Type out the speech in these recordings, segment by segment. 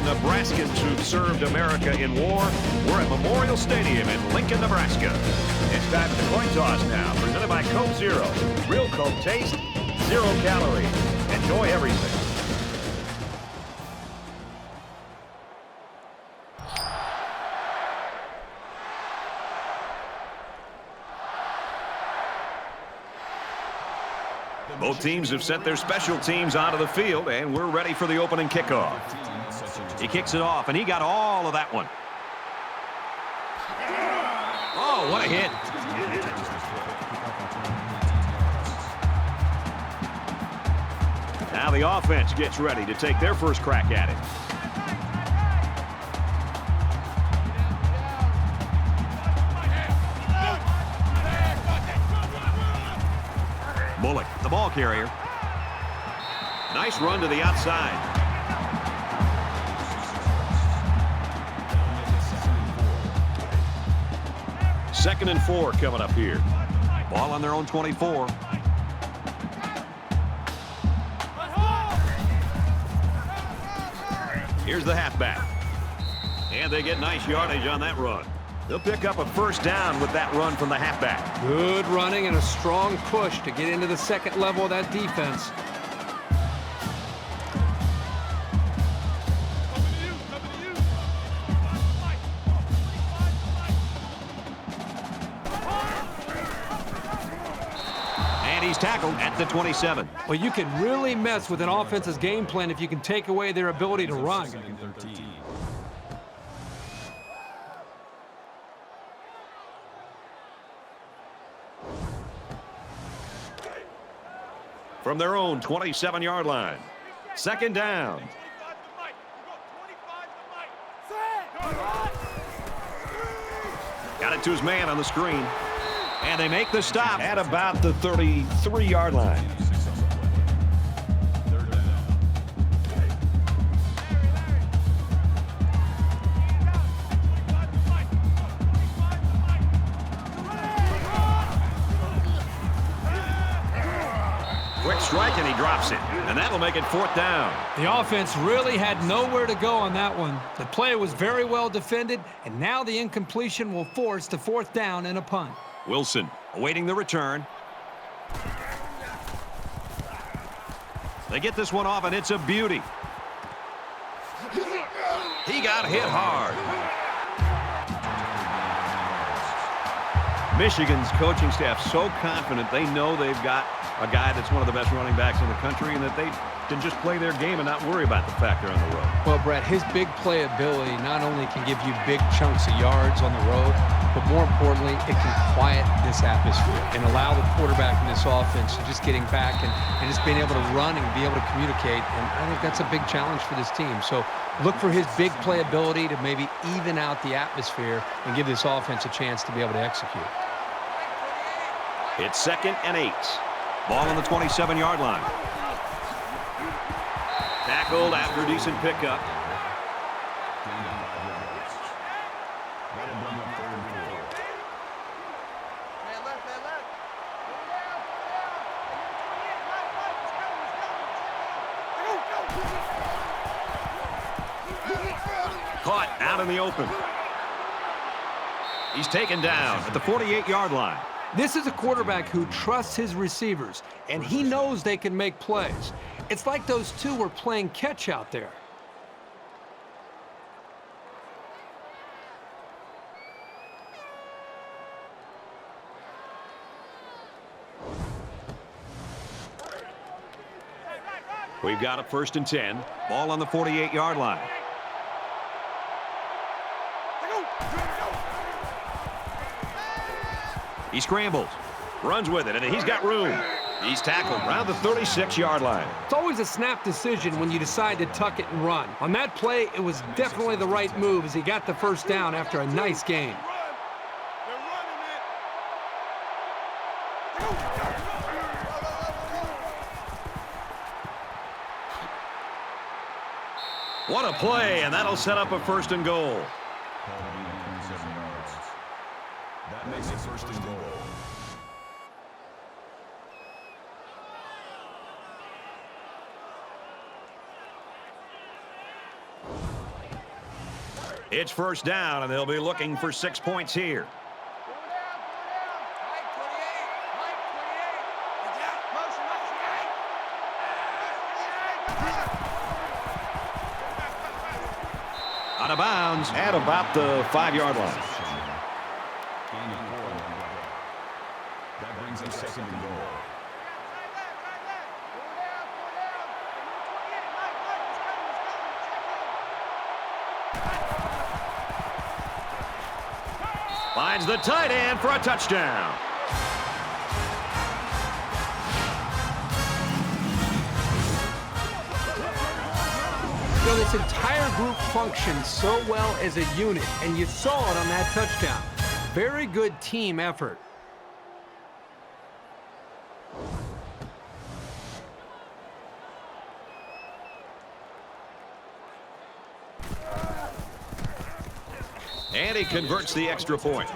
Nebraskans who've served America in war. We're at Memorial Stadium in Lincoln, Nebraska. It's time for the coin toss now, presented by Coke Zero. Real Coke taste, 0 calories. Enjoy everything. Both teams have sent their special teams onto the field, and we're ready for the opening kickoff. He kicks it off, and he got all of that one. Oh, what a hit. Now the offense gets ready to take their first crack at it. Bullock, the ball carrier. Nice run to the outside. Second and 4 coming up here. Ball on their own 24. Here's the halfback. And they get nice yardage on that run. They'll pick up a first down with that run from the halfback. Good running and a strong push to get into the second level of that defense. And he's tackled at the 27. Well, you can really mess with an offense's game plan if you can take away their ability to run. From their own 27-yard line. Second down. Got it to his man on the screen. And they make the stop at about the 33-yard line. Quick strike, and he drops it. And that'll make it 4th down. The offense really had nowhere to go on that one. The play was very well defended, and now the incompletion will force the 4th down and a punt. Wilson awaiting the return. They get this one off, and it's a beauty. He got hit hard. Michigan's coaching staff so confident they know they've got a guy that's one of the best running backs in the country and that they can just play their game and not worry about the fact they're on the road. Well, Brett, his big playability not only can give you big chunks of yards on the road, but more importantly, it can quiet this atmosphere and allow the quarterback in this offense to just getting back and just being able to run and be able to communicate. And I think that's a big challenge for this team. So look for his big playability to maybe even out the atmosphere and give this offense a chance to be able to execute. It's 2nd and 8. Ball on the 27-yard line. Tackled after a decent pickup. Caught out in the open. He's taken down at the 48-yard line. This is a quarterback who trusts his receivers, and he knows they can make plays. It's like those two were playing catch out there. We've got a 1st and 10. Ball on the 48-yard line. He scrambles, runs with it, and he's got room. He's tackled around the 36-yard line. It's always a snap decision when you decide to tuck it and run. On that play, it was definitely the right move as he got the first down after a nice gain. What a play, and that'll set up a 1st and goal. That makes it 1st and goal. It's first down, and they'll be looking for 6 points here. Out of bounds at about the 5-yard line. That brings up second and goal. Finds the tight end for a touchdown. You know, this entire group functions so well as a unit, and you saw it on that touchdown. Very good team effort. And he converts the extra point.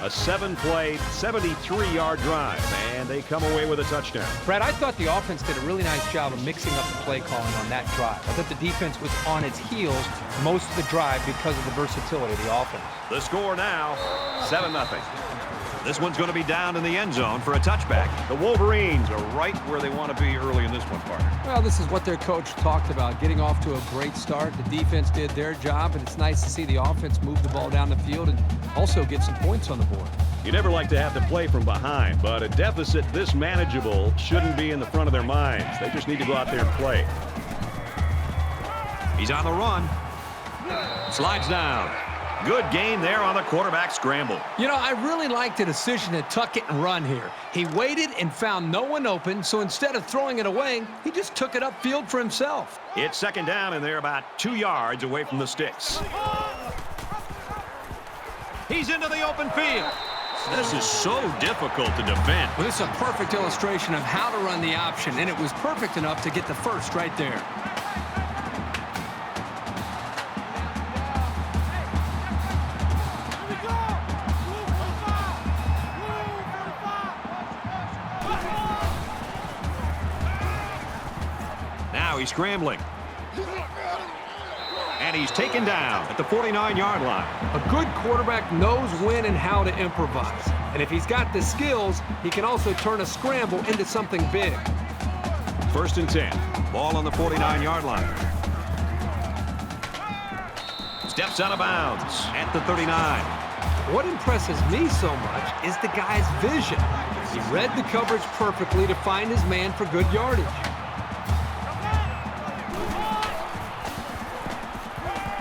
A 7-play, 73-yard drive, and they come away with a touchdown. Brad, I thought the offense did a really nice job of mixing up the play calling on that drive. I thought the defense was on its heels most of the drive because of the versatility of the offense. The score now, 7-0. This one's going to be down in the end zone for a touchback. The Wolverines are right where they want to be early in this one, partner. Well, this is what their coach talked about, getting off to a great start. The defense did their job, and it's nice to see the offense move the ball down the field and also get some points on the board. You never like to have to play from behind, but a deficit this manageable shouldn't be in the front of their minds. They just need to go out there and play. He's on the run. Slides down. Good gain there on the quarterback scramble. You know, I really like the decision to tuck it and run here. He waited and found no one open, so instead of throwing it away, he just took it upfield for himself. It's second down, and they're about 2 yards away from the sticks. He's into the open field. This is so difficult to defend. Well, this is a perfect illustration of how to run the option, and it was perfect enough to get the first right there. Now he's scrambling. And he's taken down at the 49-yard line. A good quarterback knows when and how to improvise. And if he's got the skills, he can also turn a scramble into something big. First and 10. Ball on the 49-yard line. Steps out of bounds at the 39. What impresses me so much is the guy's vision. He read the coverage perfectly to find his man for good yardage.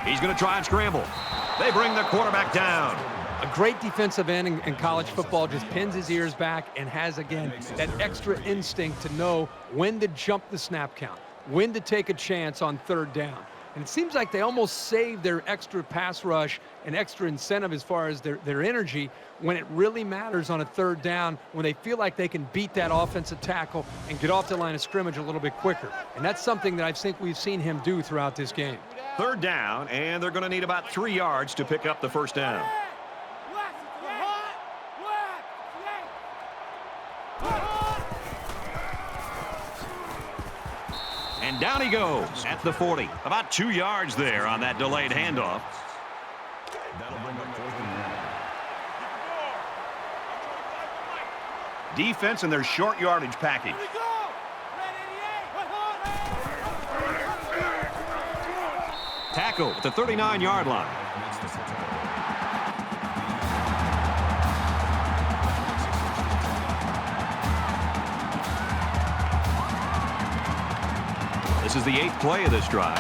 He's going to try and scramble. They bring the quarterback down. A great defensive end in college football just pins his ears back and has, again, that extra instinct to know when to jump the snap count, when to take a chance on third down. And it seems like they almost save their extra pass rush and extra incentive as far as their energy when it really matters on a third down, when they feel like they can beat that offensive tackle and get off the line of scrimmage a little bit quicker. And that's something that I think we've seen him do throughout this game. Third down, and they're going to need about 3 yards to pick up the first down. And down he goes at the 40. About 2 yards there on that delayed handoff. That'll bring up fourth and 1. Defense and their short yardage package. Tackle at the 39-yard line. This is the 8th play of this drive.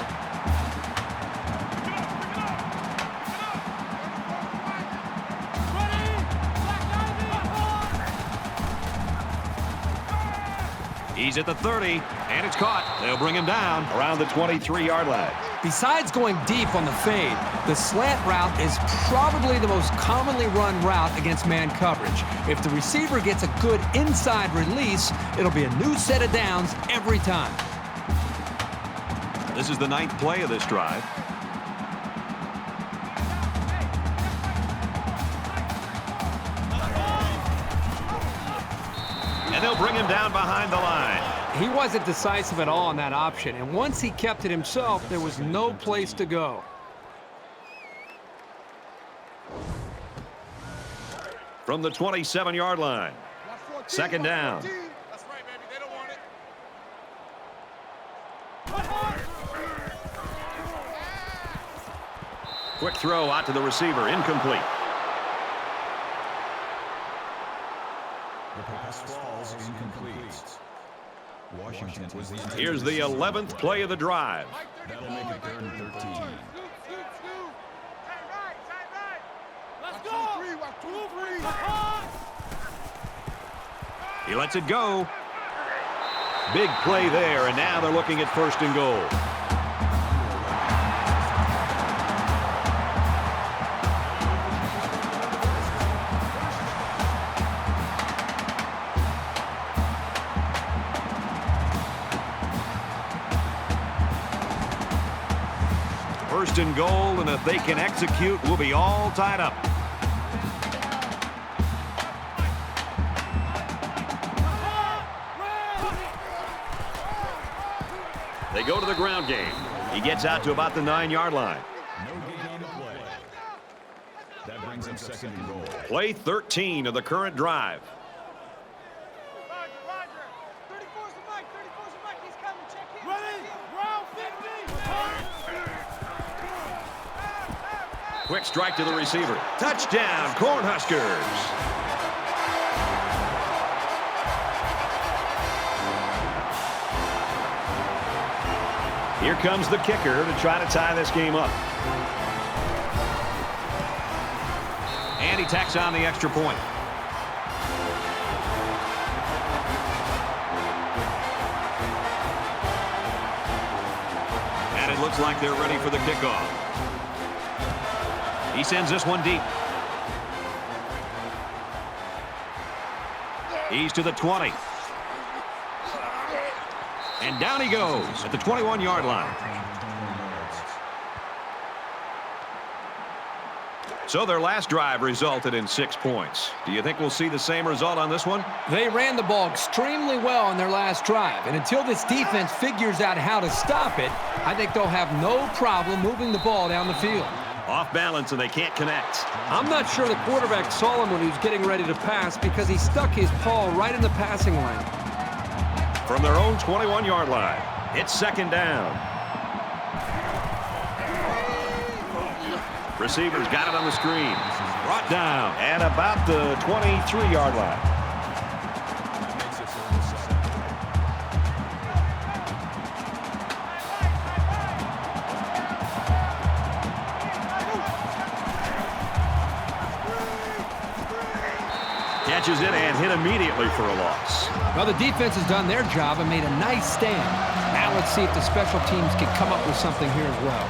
He's at the 30, and it's caught. They'll bring him down around the 23-yard line. Besides going deep on the fade, the slant route is probably the most commonly run route against man coverage. If the receiver gets a good inside release, it'll be a new set of downs every time. This is the 9th play of this drive. And they'll bring him down behind the line. He wasn't decisive at all on that option, and once he kept it himself, there was no place to go. from the 27-yard line. Second down. That's right, baby. They don't want it. Quick throw out to the receiver. Incomplete. The pass falls incomplete. Washington was the intended Here's the 11th play of the drive. That'll make it 3rd and 13. Tight right. Let's go. 2-3. He lets it go. Big play there, and now they're looking at 1st and goal. First and goal, and if they can execute, we'll be all tied up. They go to the ground game. He gets out to about the 9-yard line. No gain of play. That brings up 2nd and goal. Play 13 of the current drive. Roger. 34's the Mike. He's coming. Check him. Ready. Round 50. Quick strike to the receiver. Touchdown, Cornhuskers. Here comes the kicker to try to tie this game up. And he tacks on the extra point. And it looks like they're ready for the kickoff. He sends this one deep. He's to the 20. And down he goes at the 21-yard line. So their last drive resulted in 6 points. Do you think we'll see the same result on this one? They ran the ball extremely well on their last drive, and until this defense figures out how to stop it, I think they'll have no problem moving the ball down the field. Off balance, and they can't connect. I'm not sure the quarterback saw him when he was getting ready to pass because he stuck his paw right in the passing lane. From their own 21-yard line, it's 2nd down. Receivers got it on the screen. Brought down at about the 23-yard line. Catches it and hit immediately for a loss. Well, the defense has done their job and made a nice stand. Now let's see if the special teams can come up with something here as well.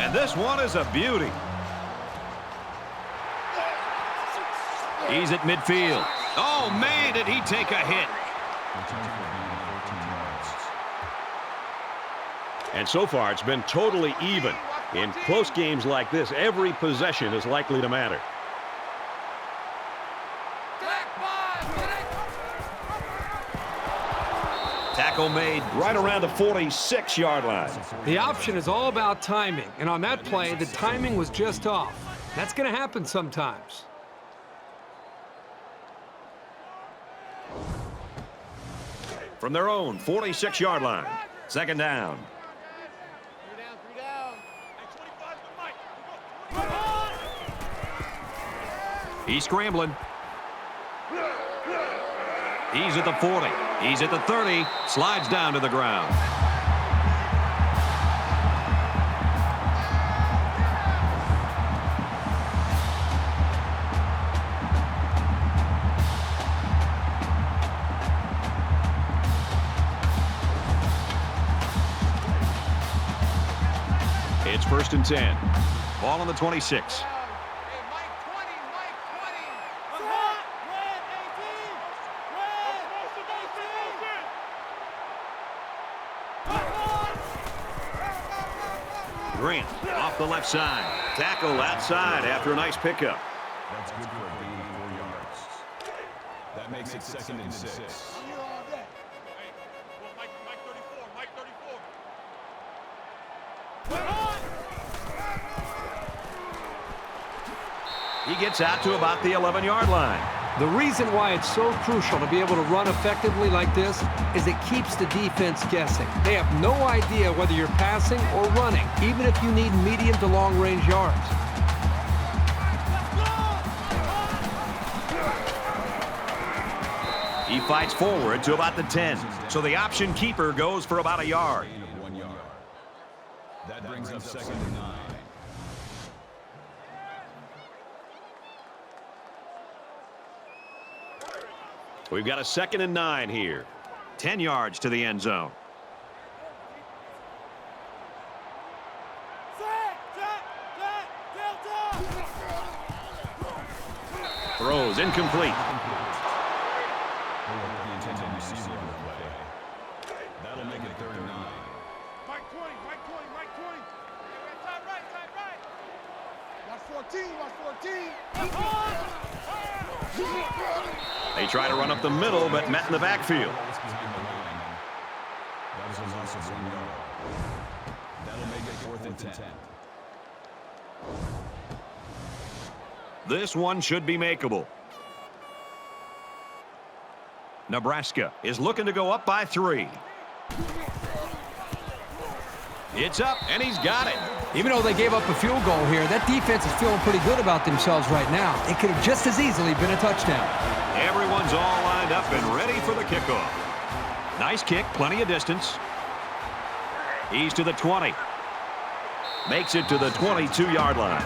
And this one is a beauty. He's at midfield. Oh, man, did he take a hit. And so far, it's been totally even. In close games like this, every possession is likely to matter. Tackle made right around the 46-yard line. The option is all about timing, and on that play, the timing was just off. That's going to happen sometimes. From their own 46-yard line, 2nd down. 3 down. He's scrambling. He's at the 40. He's at the 30. Slides down to the ground. It's 1st and 10. Ball on the 26. Grant off the left side. Tackle outside after a nice pickup. That's good for a gain of 4 yards. That makes it 2nd and 6. I'm here all day. Hey, well, Mike 34, Mike 34. He gets out to about the 11-yard line. The reason why it's so crucial to be able to run effectively like this is it keeps the defense guessing. They have no idea whether you're passing or running, even if you need medium to long-range yards. He fights forward to about the 10. So the option keeper goes for about a yard. Gain of 1 yard. That brings up 2nd and 9. We've got a 2nd and 9 here. 10 yards to the end zone. Throws incomplete. The intended receiver on the play. That'll make it 3rd and 9. Mike 20, Mike 20, Mike 20. Tight right, tight right. Watch 14, watch 14. They try to run up the middle, but met in the backfield. It's behind the line. That was a loss of 1 yard. That'll make it 4th and 10. This one should be makeable. Nebraska is looking to go up by 3. It's up, and he's got it. Even though they gave up a field goal here, that defense is feeling pretty good about themselves right now. It could have just as easily been a touchdown. Everyone's all lined up and ready for the kickoff. Nice kick, plenty of distance. He's to the 20. Makes it to the 22-yard line.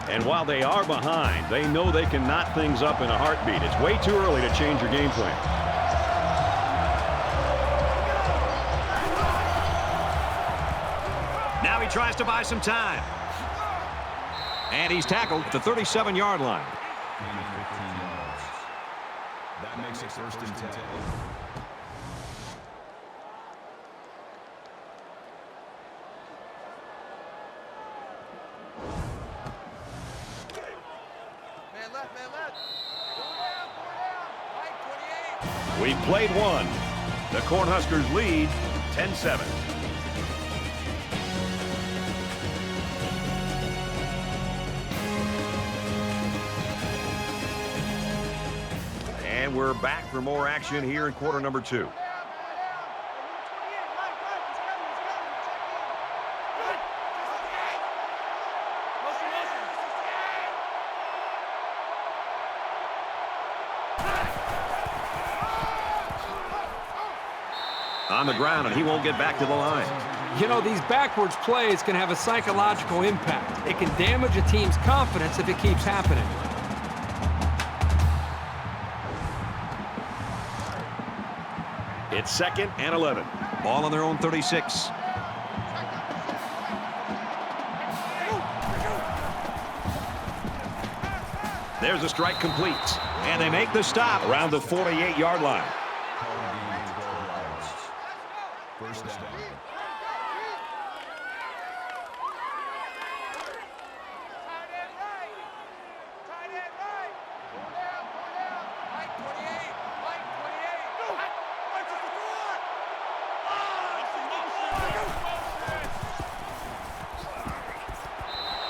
And while they are behind, they know they can knot things up in a heartbeat. It's way too early to change your game plan. Now he tries to buy some time. And he's tackled at the 37-yard line. Gain of 15 yards. That makes it 1st and 10. Man left, man left. Pull down, Mike 28. We've played one. The Cornhuskers lead 10-7. And we're back for more action here in quarter number 2. On the ground, and he won't get back to the line. You know, these backwards plays can have a psychological impact. It can damage a team's confidence if it keeps happening. It's 2nd and 11. Ball on their own 36. There's a strike complete. And they make the stop around the 48-yard line. First down.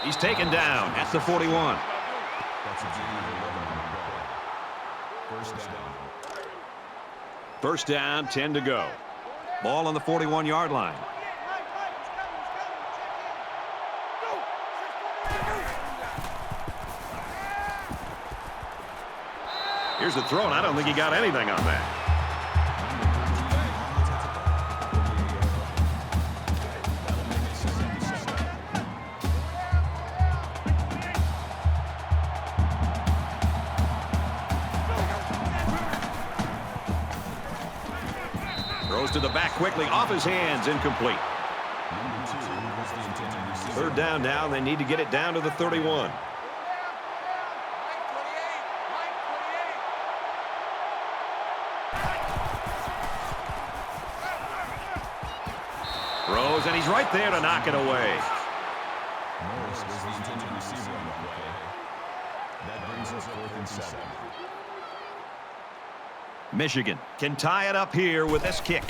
He's taken down at the 41. That's a gain of 11 on the play. First down. First down, 10 to go. Ball on the 41-yard line. Here's the throw, and I don't think he got anything on that. Throws to the back quickly, off his hands, incomplete. Third down now, they need to get it down to the 31. Throws, and he's right there to knock it away. was the intended receiver on the play. That brings us 4th and 7. Michigan can tie it up here with this kick.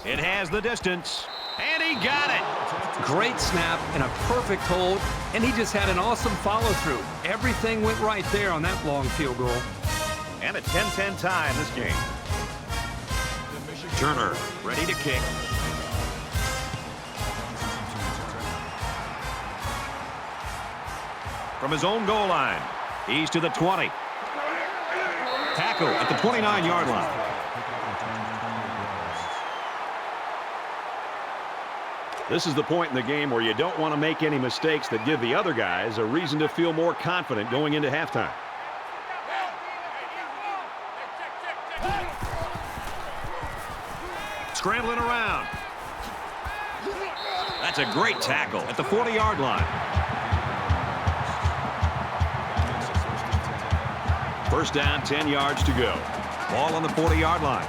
It has the distance, and he got it. Great snap and a perfect hold, and he just had an awesome follow-through. Everything went right there on that long field goal. And a 10-10 tie in this game. Turner ready to kick. From his own goal line, he's to the 20. Tackle at the 29-yard line. This is the point in the game where you don't want to make any mistakes that give the other guys a reason to feel more confident going into halftime. Scrambling around. That's a great tackle at the 40-yard line. First down, 10 yards to go. Ball on the 40-yard line.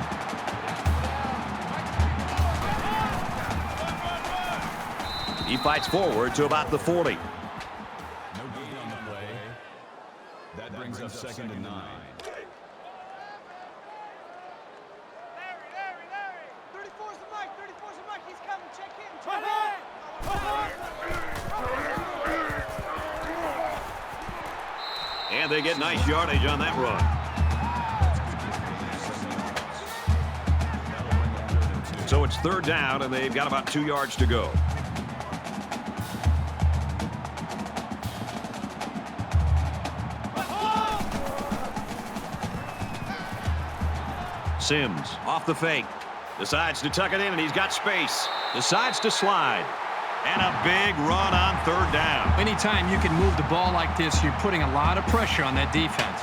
He fights forward to about the 40. No gain on the play. That brings us 2nd and 9. Larry. 34's the mic. 34's the mic. He's coming. Check in. And they get nice yardage on that run. So it's 3rd down, and they've got about 2 yards to go. Sims off the fake. Decides to tuck it in, and he's got space. Decides to slide. And a big run on 3rd down. Anytime you can move the ball like this, you're putting a lot of pressure on that defense.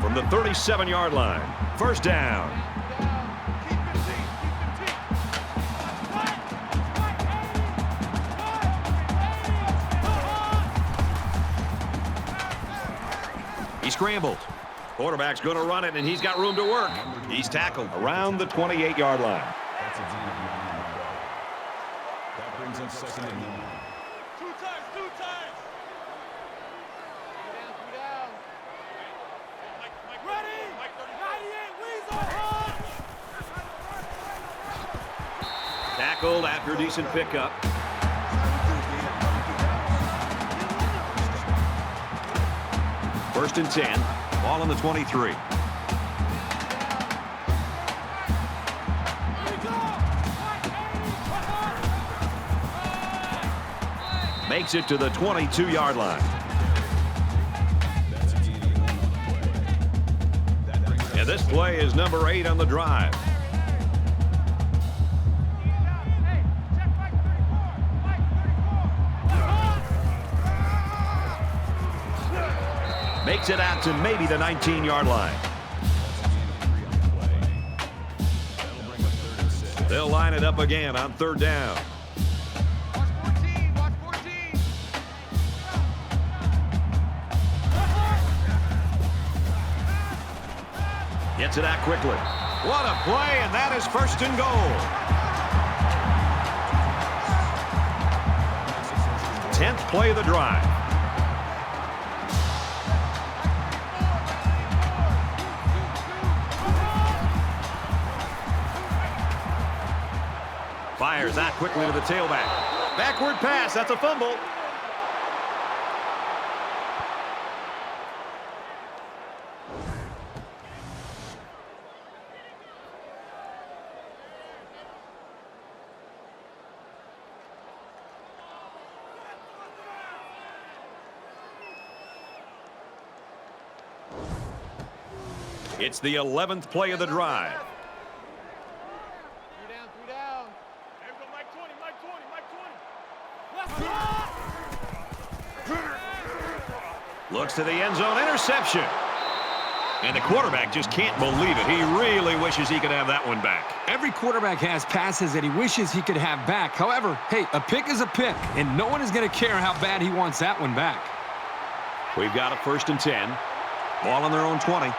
From the 37-yard line, 1st down. He scrambles. Quarterback's going to run it, and he's got room to work. He's tackled around the 28-yard line. That's a gain on the play. That brings us 2nd and 9. Two times. Two down. Mike, Ready? 98, 98 Weasel. Tackled after a decent pickup. First and 10. Ball on the 23. Makes it to the 22-yard line. That's a gain on the play. That brings us And this play is number 8 on the drive. Makes it out to maybe the 19-yard line. They'll line it up again on 3rd down. Watch 14. Watch 14. Gets it out quickly. What a play, and that is 1st and goal. 10th play of the drive. Fires that quickly to the tailback. Backward pass. That's a fumble. It's the 11th play of the drive. Three down. There we go, Mike 20, Mike 20, Mike 20. Looks to the end zone. Interception. And the quarterback just can't believe it. He really wishes he could have that one back. Every quarterback has passes that he wishes he could have back. However, hey, a pick is a pick, and no one is going to care how bad he wants that one back. We've got a 1st and 10. Ball on their own 20.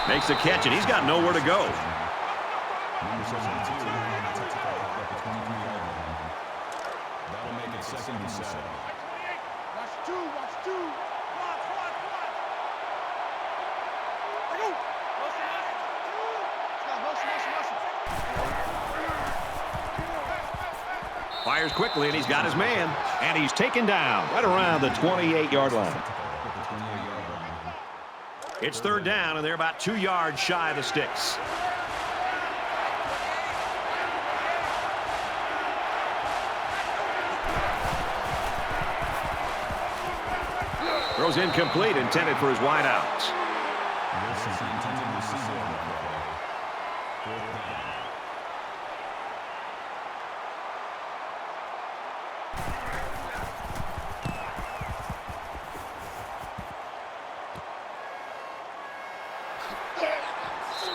Makes the catch, and he's got nowhere to go. Number 72 at the 23-yard line. That'll make it 2nd and 7. Watch two, watch two. Watch. Go. Fires quickly, and he's got his man. And he's taken down right around the 28-yard line. It's 3rd down, and they're about 2 yards shy of the sticks. Throws incomplete, intended for his wideouts.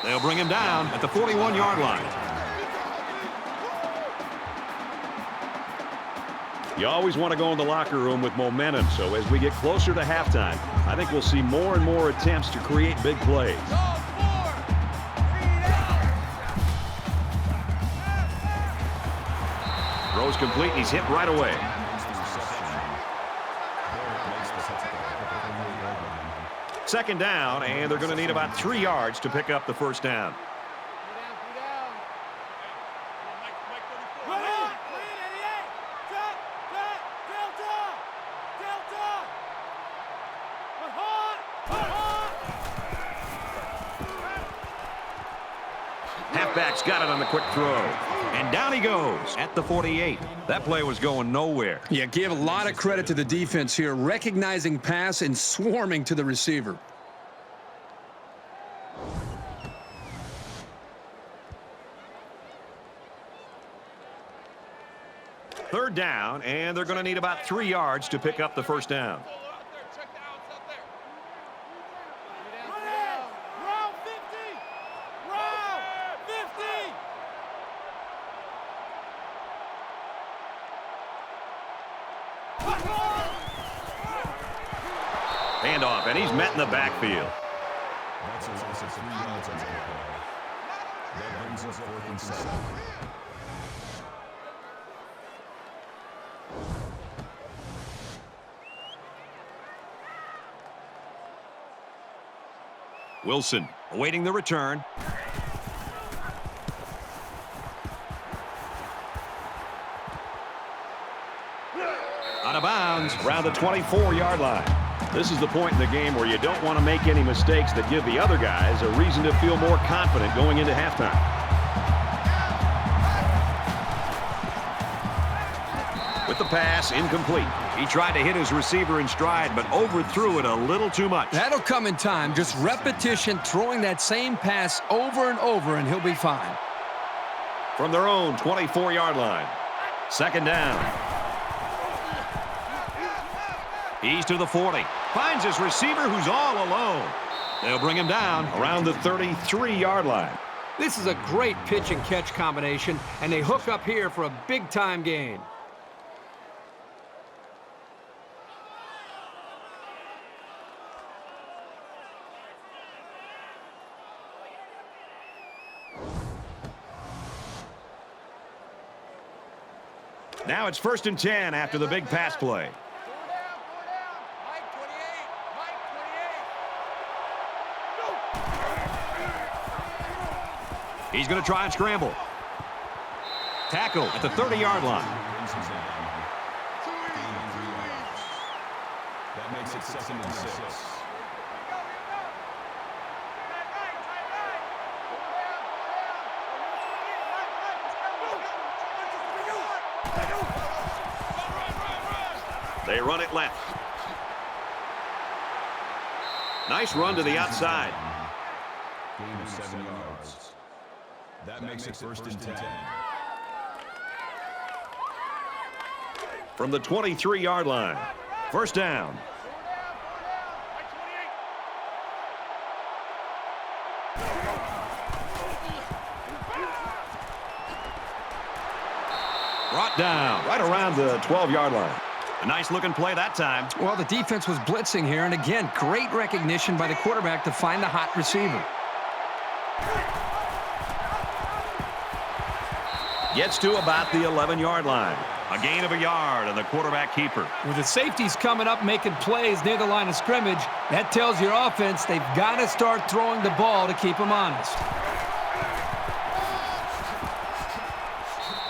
They'll bring him down at the 41-yard line. You always want to go in the locker room with momentum, so as we get closer to halftime, I think we'll see more and more attempts to create big plays. Throws complete, and he's hit right away. Second down, and they're going to need about 3 yards to pick up the first down. Halfback's got it on the quick throw. And down he goes at the 48. That play was going nowhere. Yeah, give a lot of credit to the defense here, recognizing pass and swarming to the receiver. Third down, and they're going to need about 3 yards to pick up the first down. Handoff, and he's met in the backfield. That's a loss of 3 yards on the play. That brings us 4th and 7. Wilson awaiting the return. Out of bounds around the 24-yard line. This is the point in the game where you don't want to make any mistakes that give the other guys a reason to feel more confident going into halftime. With the pass, incomplete. He tried to hit his receiver in stride, but overthrew it a little too much. That'll come in time. Just repetition, throwing that same pass over and over, and he'll be fine. From their own 24-yard line. Second down. He's to the 40. Finds his receiver who's all alone. They'll bring him down around the 33-yard line. This is a great pitch and catch combination, and they hook up here for a big-time gain. Now it's 1st and 10 after the big pass play. He's going to try and scramble. Tackle at the 30-yard line. That makes it 2nd and 6. They run it left. Nice run to the outside. Gain of 7 yards. That makes it 1st and 10. From the 23-yard line. First down. Brought down right around the 12-yard line. A nice-looking play that time. Well, the defense was blitzing here, and again, great recognition by the quarterback to find the hot receiver. Gets to about the 11-yard line. A gain of a yard on the quarterback keeper. With the safeties coming up making plays near the line of scrimmage, that tells your offense they've got to start throwing the ball to keep them honest.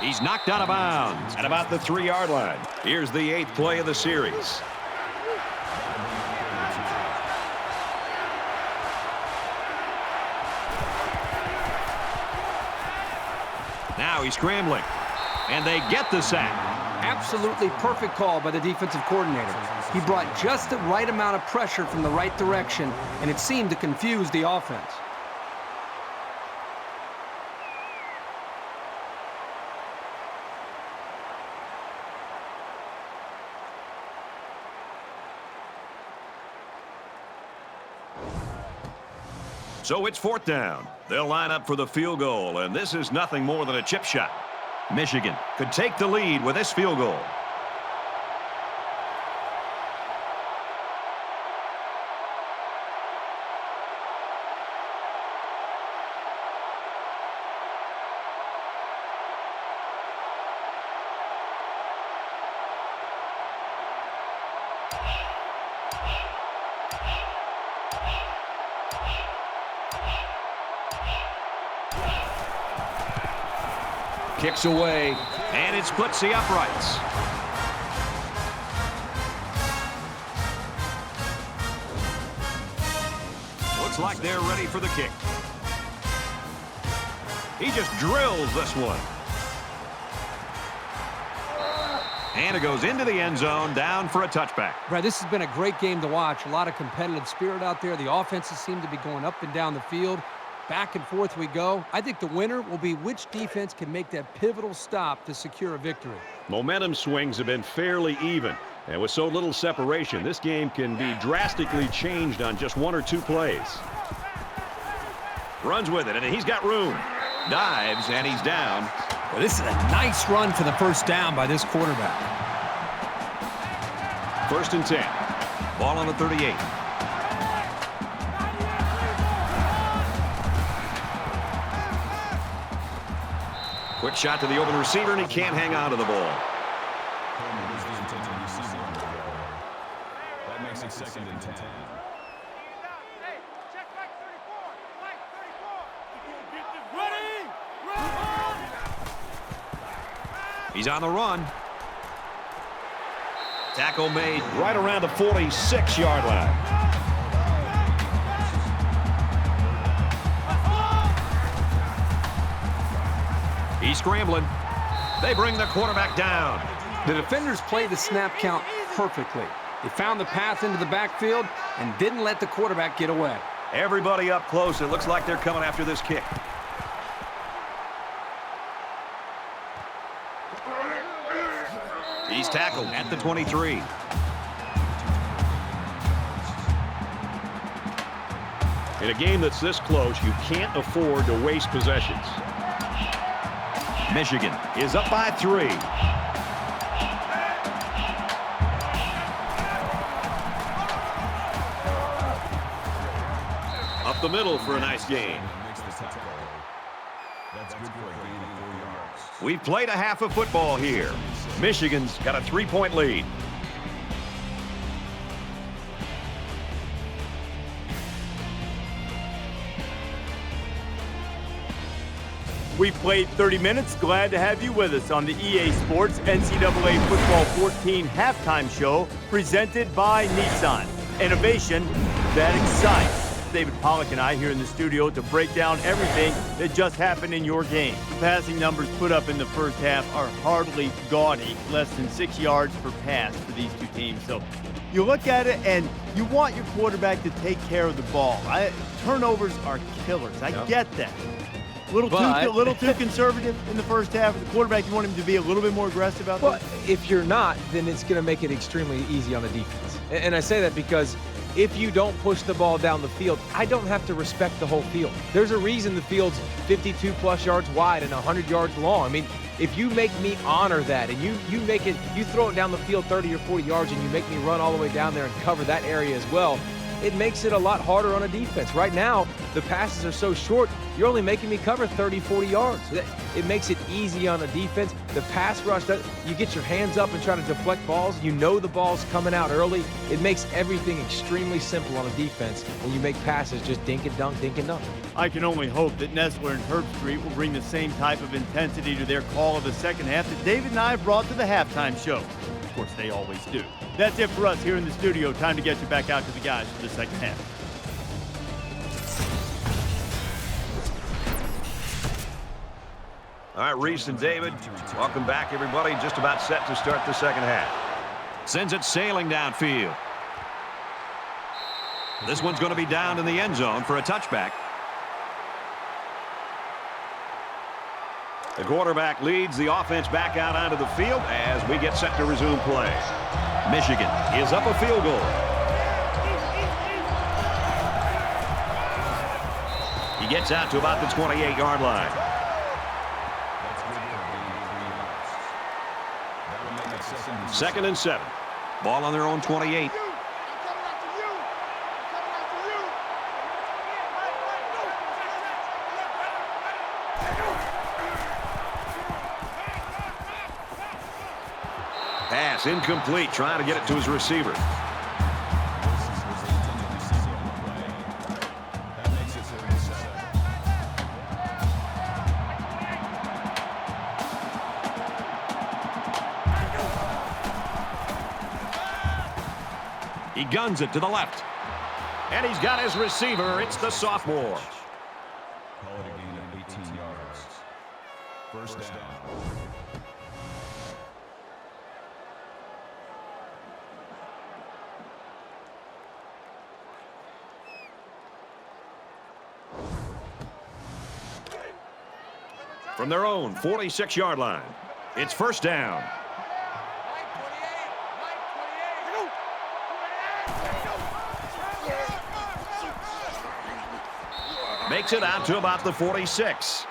He's knocked out of bounds at about the 3-yard line. Here's the 8th play of the series. Now he's scrambling, and they get the sack. Absolutely perfect call by the defensive coordinator. He brought just the right amount of pressure from the right direction, and it seemed to confuse the offense. So it's 4th down. They'll line up for the field goal, and this is nothing more than a chip shot. Michigan could take the lead with this field goal. Kicks away, and it splits the uprights. Looks like they're ready for the kick. He just drills this one. And it goes into the end zone, down for a touchback. Brad, this has been a great game to watch. A lot of competitive spirit out there. The offenses seem to be going up and down the field. Back and forth we go. I think the winner will be which defense can make that pivotal stop to secure a victory. Momentum swings have been fairly even. And with so little separation, this game can be drastically changed on just 1 or 2 plays. Runs with it, and he's got room. Dives, and he's down. Well, this is a nice run for the first down by this quarterback. 1st and 10. Ball on the 38. Quick shot to the open receiver, and he can't hang on to the ball. That makes it 2nd and 10. Hey, check Mike 34. Mike 34. Ready? Run! He's on the run. Tackle made right around the 46-yard line. He's scrambling. They bring the quarterback down. The defenders played the snap count perfectly. They found the path into the backfield and didn't let the quarterback get away. Everybody up close. It looks like they're coming after this kick. He's tackled at the 23. In a game that's this close, you can't afford to waste possessions. Michigan is up by 3. Up the middle for a nice gain. That's good for a gain of 4 yards. We've played a half of football here. Michigan's got a 3-point lead. We've played 30 minutes. Glad to have you with us on the EA Sports NCAA Football 14 halftime show presented by Nissan. Innovation that excites. David Pollack and I here in the studio to break down everything that just happened in your game. The passing numbers put up in the first half are hardly gaudy, less than 6 yards per pass for these two teams. So you look at it and you want your quarterback to take care of the ball. Turnovers are killers. I get that. A little too conservative in the first half. The quarterback, you want him to be a little bit more aggressive out there? Well, if you're not, then it's going to make it extremely easy on the defense. And I say that because if you don't push the ball down the field, I don't have to respect the whole field. There's a reason the field's 52-plus yards wide and 100 yards long. I mean, if you make me honor that and you throw it down the field 30 or 40 yards and you make me run all the way down there and cover that area as well, it makes it a lot harder on a defense. Right now, the passes are so short, you're only making me cover 30, 40 yards. It makes it easy on a defense. The pass rush, you get your hands up and try to deflect balls. You know the ball's coming out early. It makes everything extremely simple on a defense when you make passes just dink and dunk, dink and dunk. I can only hope that Nessler and Herbstreit will bring the same type of intensity to their call of the second half that David and I brought to the halftime show. Of course, they always do. That's it for us here in the studio. Time to get you back out to the guys for the second half. All right, Reese and David, welcome back, everybody. Just about set to start the second half. Sends it sailing downfield. This one's going to be down in the end zone for a touchback. The quarterback leads the offense back out onto the field as we get set to resume play. Michigan is up a field goal. He gets out to about the 28-yard line. Second and 7. Ball on their own 28. Pass incomplete, trying to get it to his receiver. He guns it to the left. And he's got his receiver. It's the sophomore. Call it a gain of 18 yards. First down. From their own 46-yard line, it's first down. Makes it out to about the 46.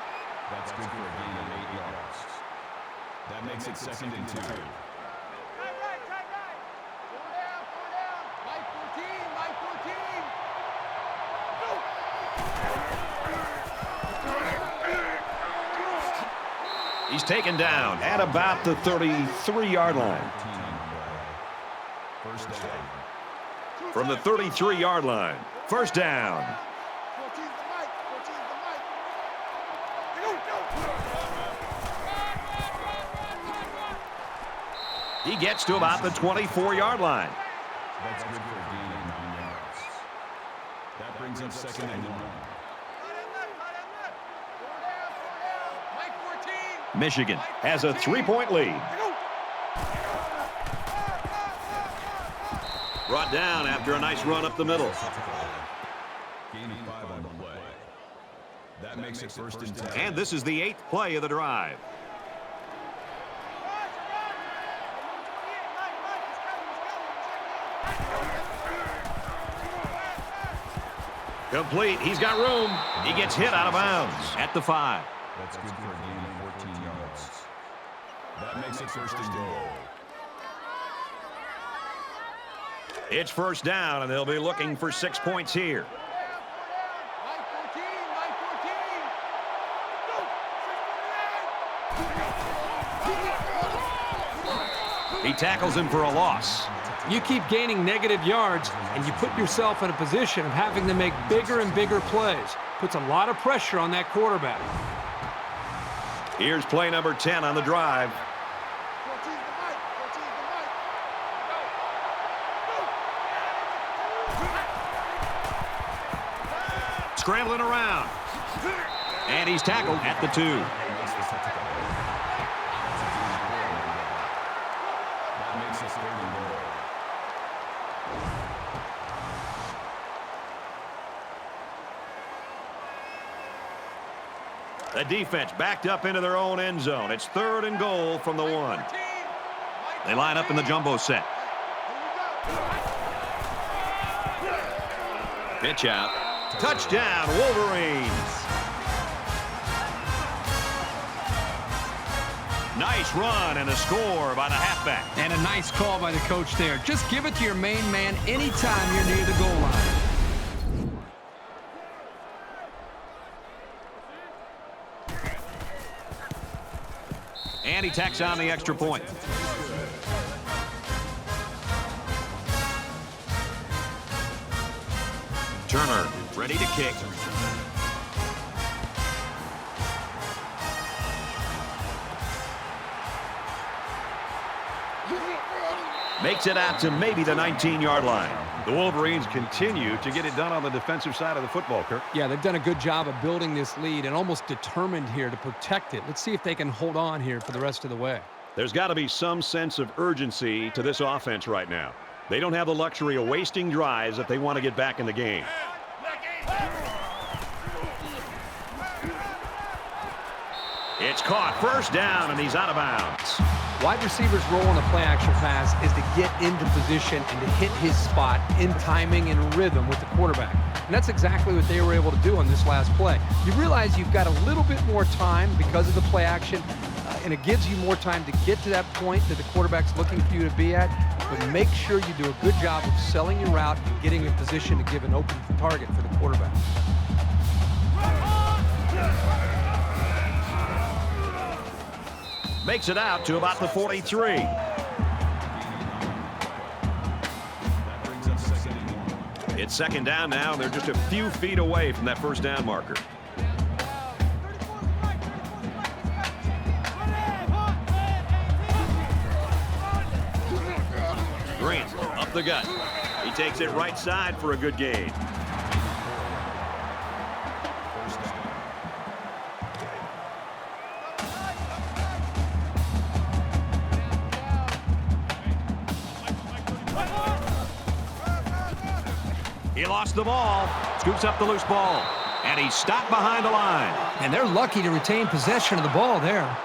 That's good for a gain of 8 yards. That makes it second and 2. He's taken down at about the 33-yard line. First down. From the 33-yard line, first down. He gets to about the 24-yard line. That's good for a gain of 9 yards. That brings up second and 1. Michigan has a 3-point lead. Brought down after a nice run up the middle. Gain of 5 on the play. That makes it first and 10. And this is the 8th play of the drive. Complete. He's got room. He gets hit out of bounds at the 5. That's good for a gain of 14 yards. That makes it first and goal. It's first down, and they'll be looking for 6 points here. He tackles him for a loss. You keep gaining negative yards, and you put yourself in a position of having to make bigger and bigger plays. Puts a lot of pressure on that quarterback. Here's play number 10 on the drive. Scrambling around. And he's tackled at the 2. That makes it third and goal. The defense backed up into their own end zone. It's third and goal from the 1. They line up in the jumbo set. Pitch out. Touchdown, Wolverines. Nice run and a score by the halfback. And a nice call by the coach there. Just give it to your main man anytime you're near the goal line. And he tacks on the extra point. Turner ready to kick. Makes it out to maybe the 19-yard line. The Wolverines continue to get it done on the defensive side of the football, Kirk. Yeah, they've done a good job of building this lead and almost determined here to protect it. Let's see if they can hold on here for the rest of the way. There's got to be some sense of urgency to this offense right now. They don't have the luxury of wasting drives if they want to get back in the game. It's caught. First down, and he's out of bounds. Wide receiver's role in a play-action pass is to get into position and to hit his spot in timing and rhythm with the quarterback. And that's exactly what they were able to do on this last play. You realize you've got a little bit more time because of the play action, and it gives you more time to get to that point that the quarterback's looking for you to be at. But make sure you do a good job of selling your route and getting in position to give an open target for the quarterback. Makes it out to about the 43. It's second down now, and they're just a few feet away from that first down marker. Grant up the gut. He takes it right side for a good gain. He lost the ball, scoops up the loose ball, and he's stopped behind the line. And they're lucky to retain possession of the ball there.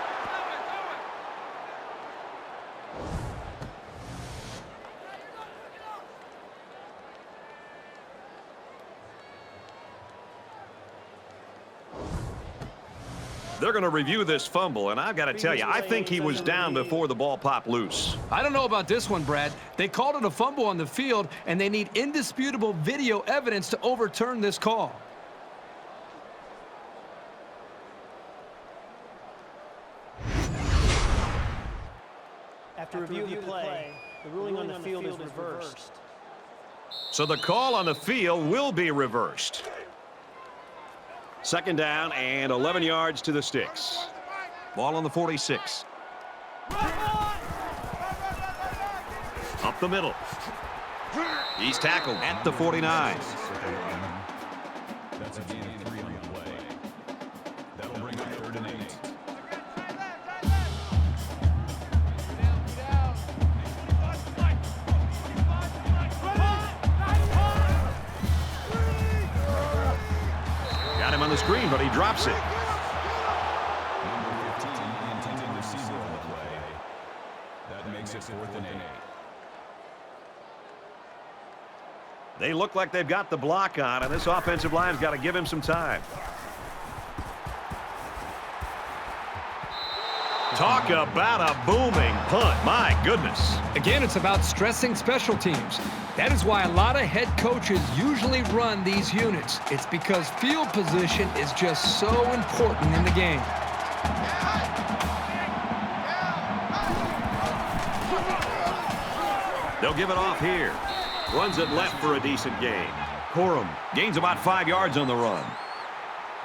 They're going to review this fumble, and I've got to tell you, I think he was down before the ball popped loose. I don't know about this one, Brad. They called it a fumble on the field, and they need indisputable video evidence to overturn this call. After reviewing the play, the ruling on the field is reversed. So the call on the field will be reversed. Second down and 11 yards to the sticks. Ball on the 46. Up the middle. He's tackled at the 49. That's a gain of 3 on the play. That'll bring up 3rd and 8. Got him on the screen, but he drops it. Number 15, the intended receiver on the play. That makes it 4th and 8. They look like they've got the block on, and this offensive line's got to give him some time. Talk about a booming punt. My goodness. Again, it's about stressing special teams. That is why a lot of head coaches usually run these units. It's because field position is just so important in the game. They'll give it off here. Runs it left for a decent gain. Corum gains about 5 yards on the run.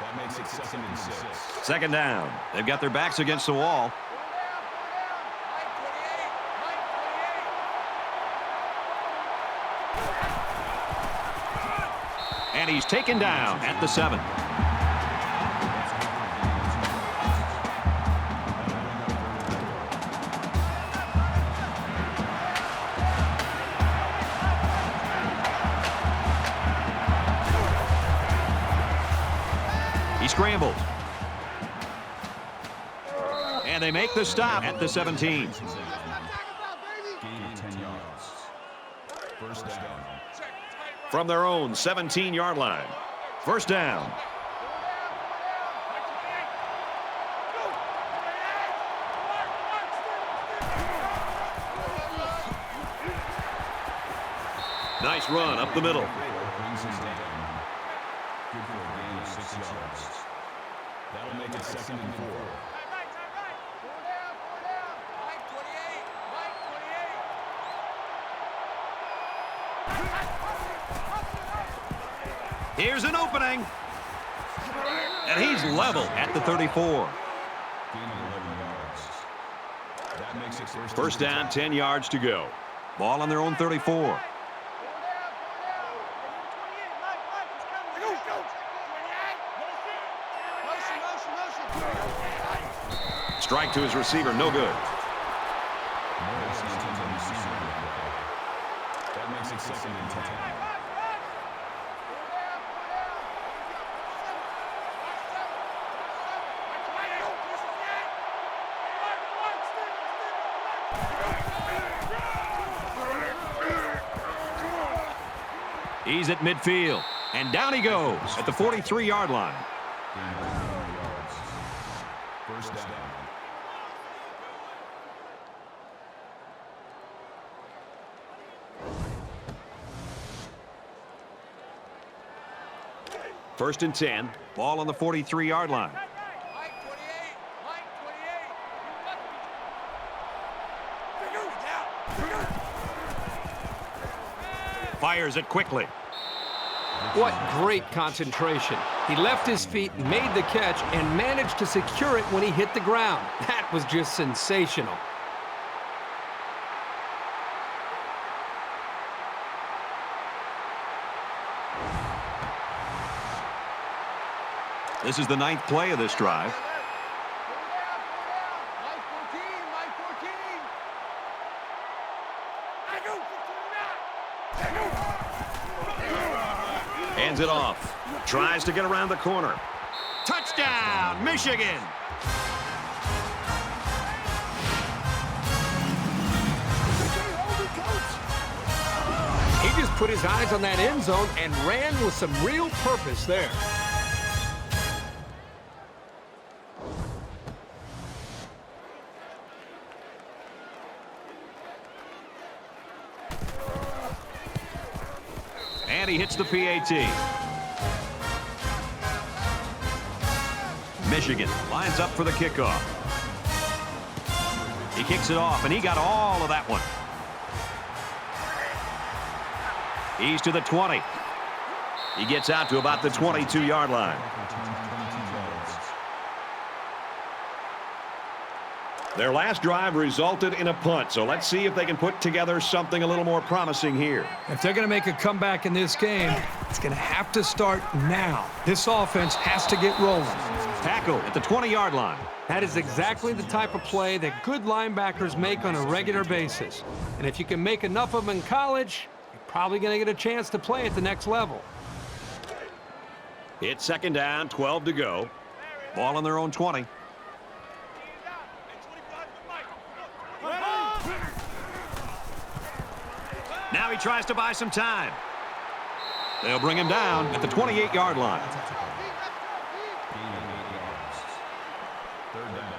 That makes it 2nd and 6. Second down. They've got their backs against the wall. And he's taken down at the 7. He scrambled. And they make the stop at the 17. Gain of 10 yards. First down. From their own 17-yard line. First down. Nice run up the middle. Brings us down. Good for a gain of 6 yards. That'll make it 2nd and 4. Here's an opening. And he's level at the 34. Gain of 11 yards. That makes it First down, 10 yards to go. Ball on their own 34. Strike to his receiver, no good. That makes it 2nd and 10. He's at midfield, and down he goes at the 43-yard line. First down. First and 10, ball on the 43-yard line. Fires it quickly. What great concentration. He left his feet, made the catch, and managed to secure it when he hit the ground. That was just sensational. This is the 9th play of this drive. Hands it off. Tries to get around the corner. Touchdown, Michigan! He just put his eyes on that end zone and ran with some real purpose there. And he hits the PAT. Michigan lines up for the kickoff. He kicks it off, and he got all of that one. He's to the 20. He gets out to about the 22-yard line. Their last drive resulted in a punt, so let's see if they can put together something a little more promising here. If they're going to make a comeback in this game, it's going to have to start now. This offense has to get rolling. Tackle at the 20-yard line. That is exactly the type of play that good linebackers make on a regular basis. And if you can make enough of them in college, you're probably going to get a chance to play at the next level. It's second down, 12 to go. Ball on their own 20. Now he tries to buy some time. They'll bring him down at the 28-yard line. Gain of 8 yards. Third down.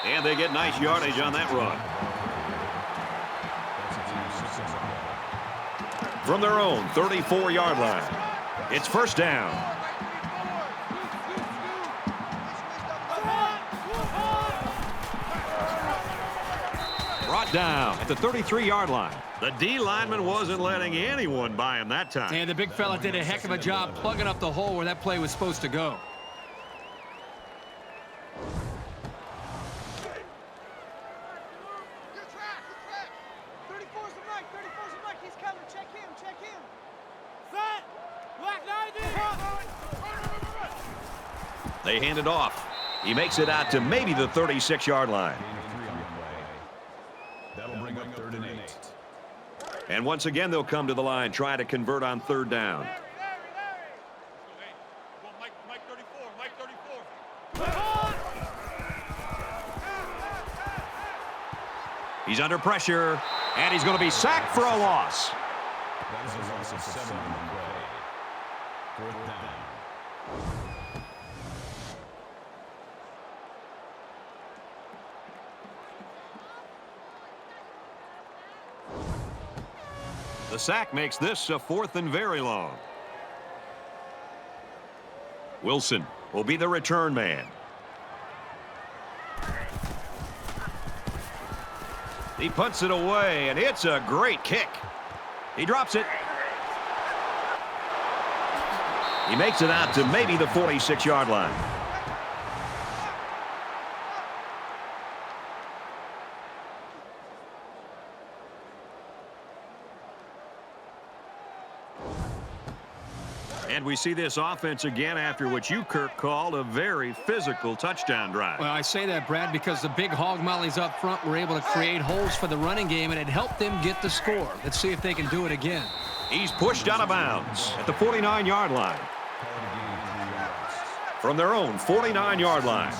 And they get nice yardage on that run. From their own 34-yard line. It's first down. Brought down at the 33-yard line. The D lineman wasn't letting anyone by him that time. And the big fella did a heck of a job plugging up the hole where that play was supposed to go. They hand it off. He makes it out to maybe the 36-yard line. Gain of 3 on the play. That'll bring up 3rd and 8. And once again, they'll come to the line, try to convert on third down. He's under pressure, and he's going to be sacked for a loss. That is a loss of 7 on the play. 4th down. The sack makes this a 4th and very long. Wilson will be the return man. He punts it away, and it's a great kick. He drops it. He makes it out to maybe the 46-yard line. And we see this offense again after what you, Kirk, called a very physical touchdown drive. Well, I say that, Brad, because the big hog mollies up front were able to create holes for the running game, and it helped them get the score. Let's see if they can do it again. He's pushed out of bounds at the 49-yard line. From their own 49-yard line,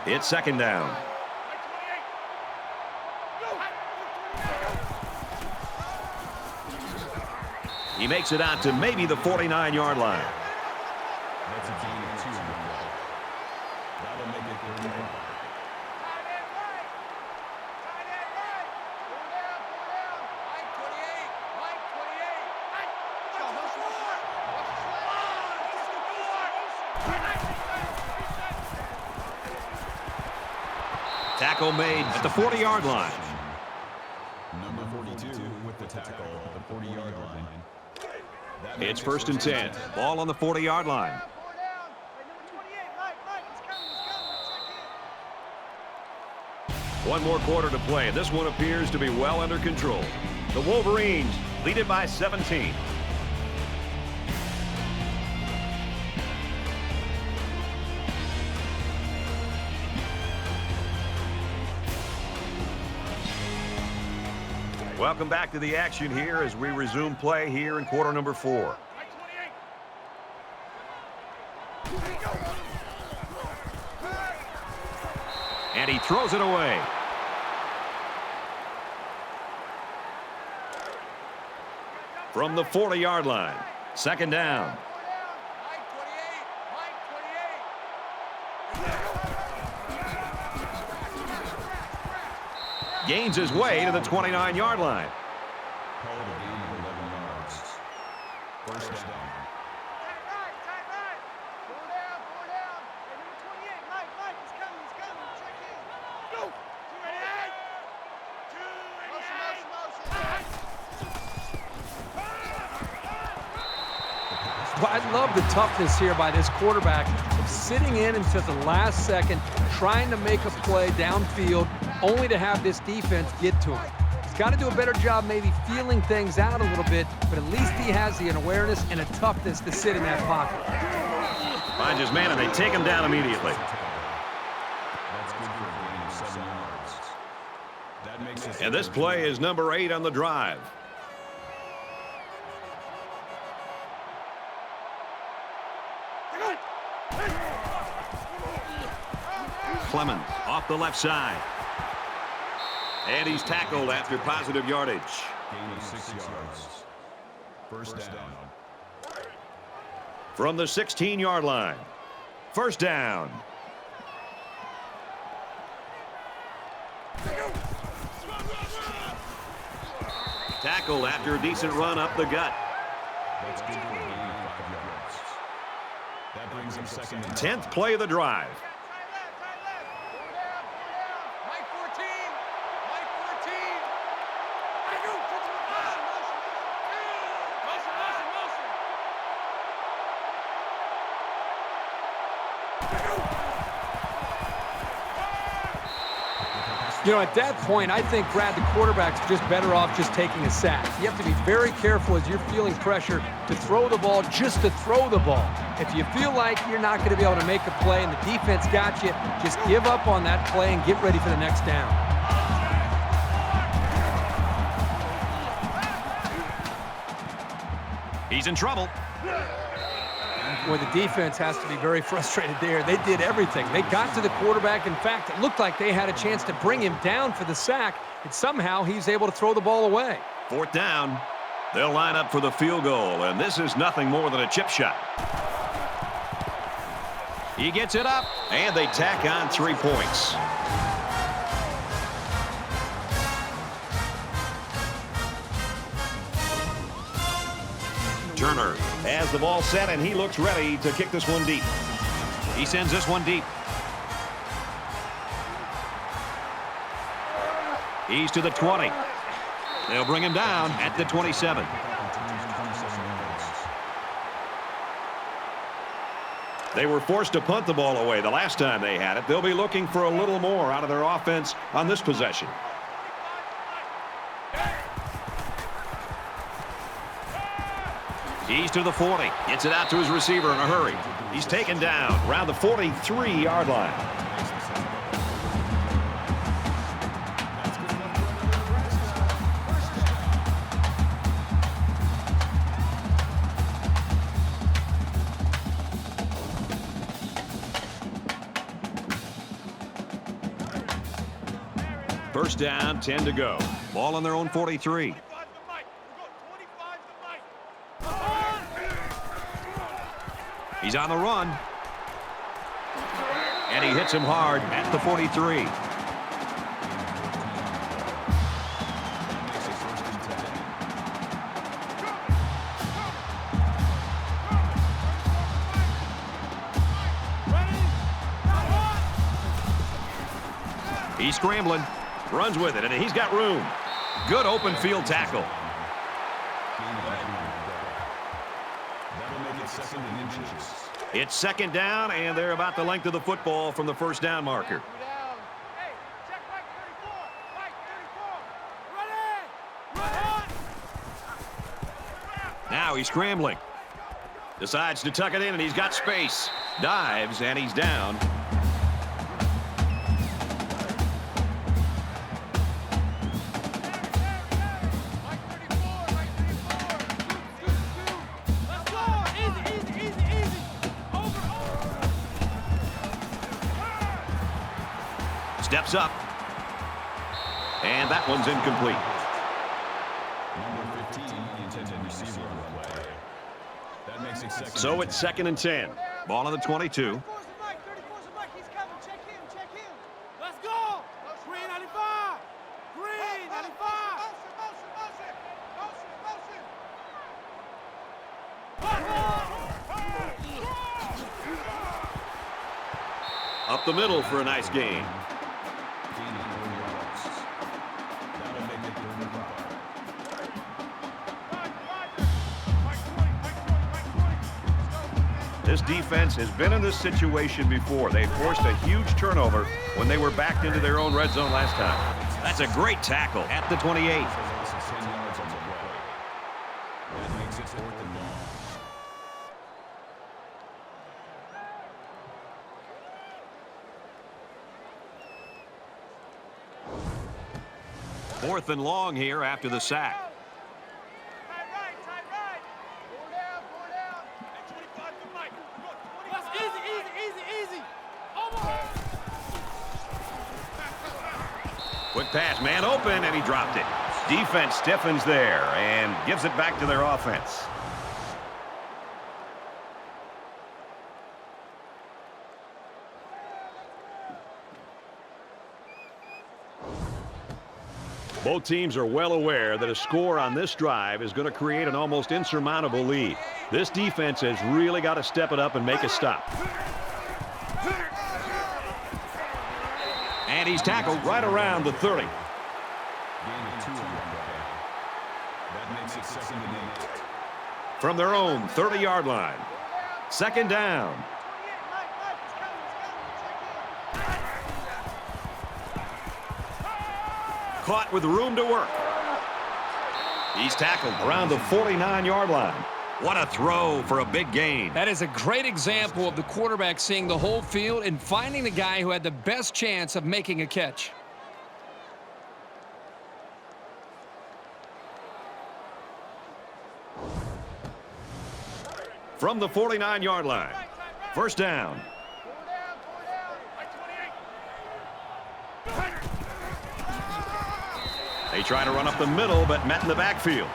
it's 2nd down. He makes it out to maybe the 49-yard line. That's a gain of 2 on the play. That'll make it 3rd down. Tackle made at the 40-yard line. Number 42 with the tackle at the 40-yard line. It's 1st and 10. Ball on the 40-yard line. One more quarter to play. This one appears to be well under control. The Wolverines lead it by 17. Welcome back to the action here as we resume play here in quarter number 4. And he throws it away. From the 40-yard line, 2nd down. Gains his way to the 29-yard line. Called a gain of 11 yards. 1st down. Well, I love the toughness here by this quarterback, sitting in until the last second, trying to make a play downfield, only to have this defense get to him. He's got to do a better job maybe feeling things out a little bit, but at least he has the awareness and a toughness to sit in that pocket. Finds his man, and they take him down immediately. That's good for a gain of 7 yards. That makes it. And this play is number 8 on the drive. Clemens off the left side. And he's tackled after positive yardage. Gain of 6 yards. 1st down. From the 16-yard line, 1st down. Tackled after a decent run up the gut. That's good for a gain of 5 yards. That brings him 2nd and 10th play of the drive. You know, at that point, I think, Brad, the quarterback's just better off just taking a sack. You have to be very careful as you're feeling pressure to throw the ball just to throw the ball. If you feel like you're not going to be able to make a play and the defense got you, just give up on that play and get ready for the next down. He's in trouble. Well, the defense has to be very frustrated there. They did everything. They got to the quarterback. In fact, it looked like they had a chance to bring him down for the sack, and somehow he's able to throw the ball away. 4th down. They'll line up for the field goal, and this is nothing more than a chip shot. He gets it up, and they tack on 3 points. Turner has the ball set, and he looks ready to kick this one deep. He sends this one deep. He's to the 20. They'll bring him down at the 27. They were forced to punt the ball away the last time they had it. They'll be looking for a little more out of their offense on this possession. He's to the 40. Gets it out to his receiver in a hurry. He's taken down around the 43-yard line. First down, 10 to go. Ball on their own 43. He's on the run. And he hits him hard at the 43. He's scrambling. Runs with it, and he's got room. Good open field tackle. It's 2nd down, and they're about the length of the football from the first down marker. Now he's scrambling. Decides to tuck it in, and he's got space. Dives, and he's down. Steps up. And that one's incomplete. So it's 2nd and 10. Ball on the 22. Let's go! Green 95! Green 95! Up the middle for a nice gain. This defense has been in this situation before. They forced a huge turnover when they were backed into their own red zone last time. That's a great tackle at the 28. Fourth and long here after the sack. Quick pass, man open, and he dropped it. Defense stiffens there and gives it back to their offense. Both teams are well aware that a score on this drive is going to create an almost insurmountable lead. This defense has really got to step it up and make a stop. And he's tackled right around the 30. From their own 30-yard line. 2nd down. Caught with room to work. He's tackled around the 49-yard line. What a throw for a big gain. That is a great example of the quarterback seeing the whole field and finding the guy who had the best chance of making a catch. From the 49-yard line. First down. They try to run up the middle, but met in the backfield.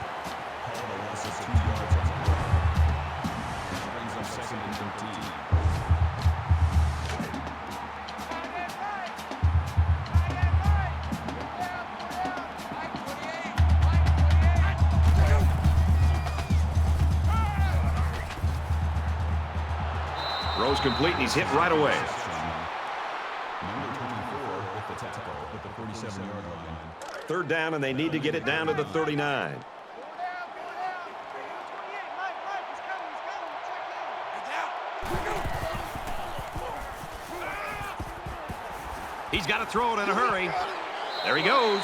Throws complete, and he's hit right away. Number 24 with the tackle at the 47-yard line. Third down, and they need to get it down to the 39. He's got to throw it in a hurry. There he goes.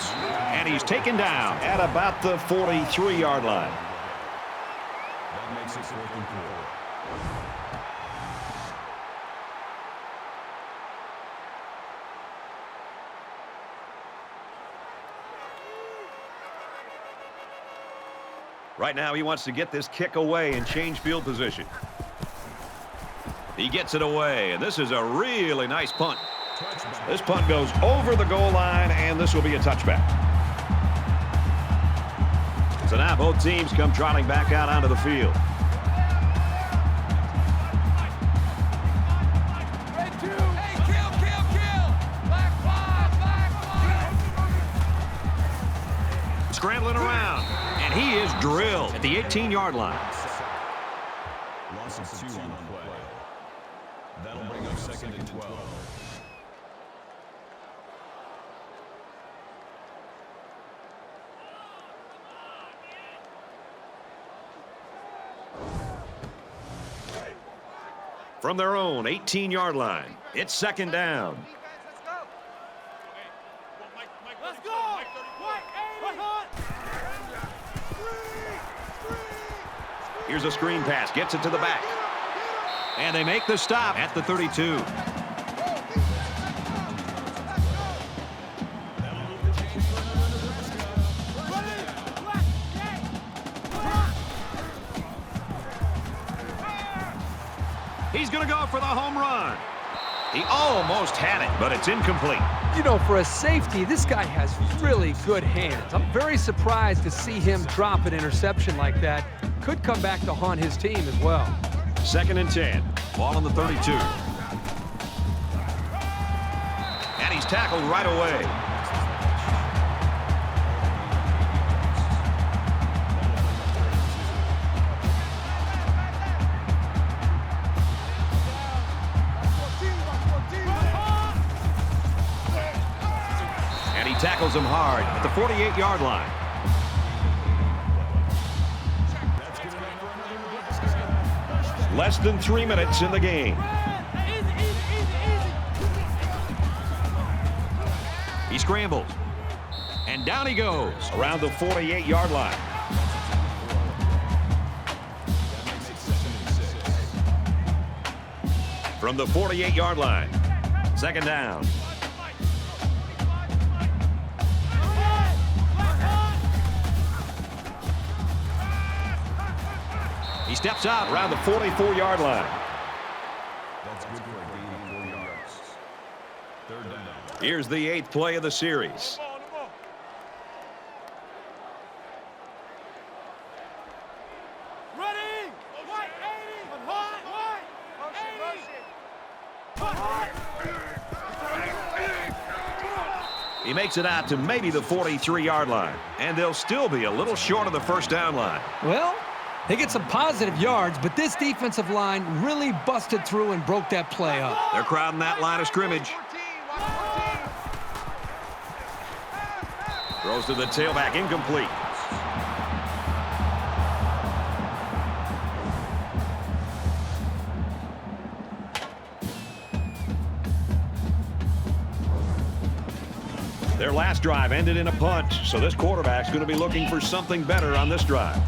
And he's taken down at about the 43-yard line. That makes it 4th and 4. Right now, he wants to get this kick away and change field position. He gets it away, and this is a really nice punt. This punt goes over the goal line, and this will be a touchback. So now both teams come trotting back out onto the field. Scrambling around, and he is drilled at the 18-yard line. Loss of 2 on the play. That'll bring up 2nd and 12. From their own 18-yard line, it's 2nd down. Let's go! Here's a screen pass, gets it to the back. And they make the stop at the 32. He's going to go for the home run. He almost had it, but it's incomplete. You know, for a safety, this guy has really good hands. I'm very surprised to see him drop an interception like that. Could come back to haunt his team as well. 2nd and 10. Ball on the 32. And he's tackled right away. And he tackles him hard at the 48-yard line. Less than 3 minutes in the game. He scrambles. And down he goes around the 48-yard line. From the 48-yard line. 2nd down. He steps out around the 44-yard line. That's good for a gain of 4 yards. 3rd down. Here's the 8th play of the series. Ready? White 80. White 80. He makes it out to maybe the 43-yard line. And they'll still be a little short of the first down line. Well, they get some positive yards, but this defensive line really busted through and broke that play up. They're crowding that line of scrimmage. Throws to the tailback, incomplete. Their last drive ended in a punt, so this quarterback's going to be looking for something better on this drive.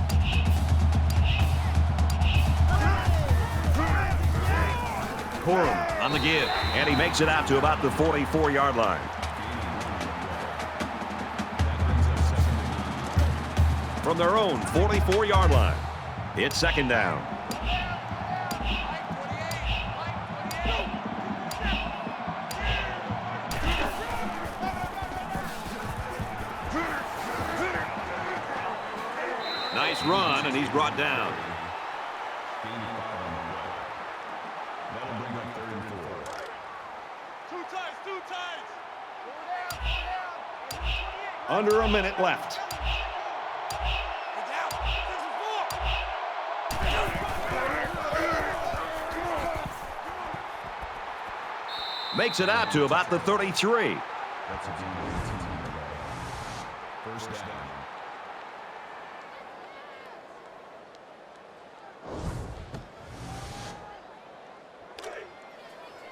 Corum on the give, and he makes it out to about the 44-yard line. From their own 44-yard line, it's 2nd down. this run, and he's brought down. Gain of 5 on the play. That'll bring up 3rd and 4. Two tights, two tights. Under a minute left. Makes it out to about the 33. That's a gain of 18 on the play. First down.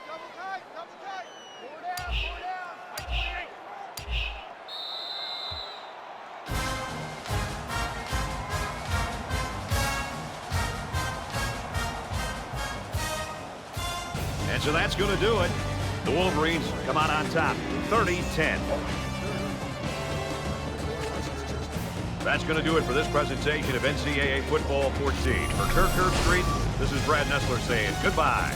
Double tight, double tight. Four down, four down. Right 28. And so that's going to do it. The Wolverines come out on top, 30-10. That's going to do it for this presentation of NCAA Football 14. For Kirk Herbstreit, this is Brad Nessler saying goodbye.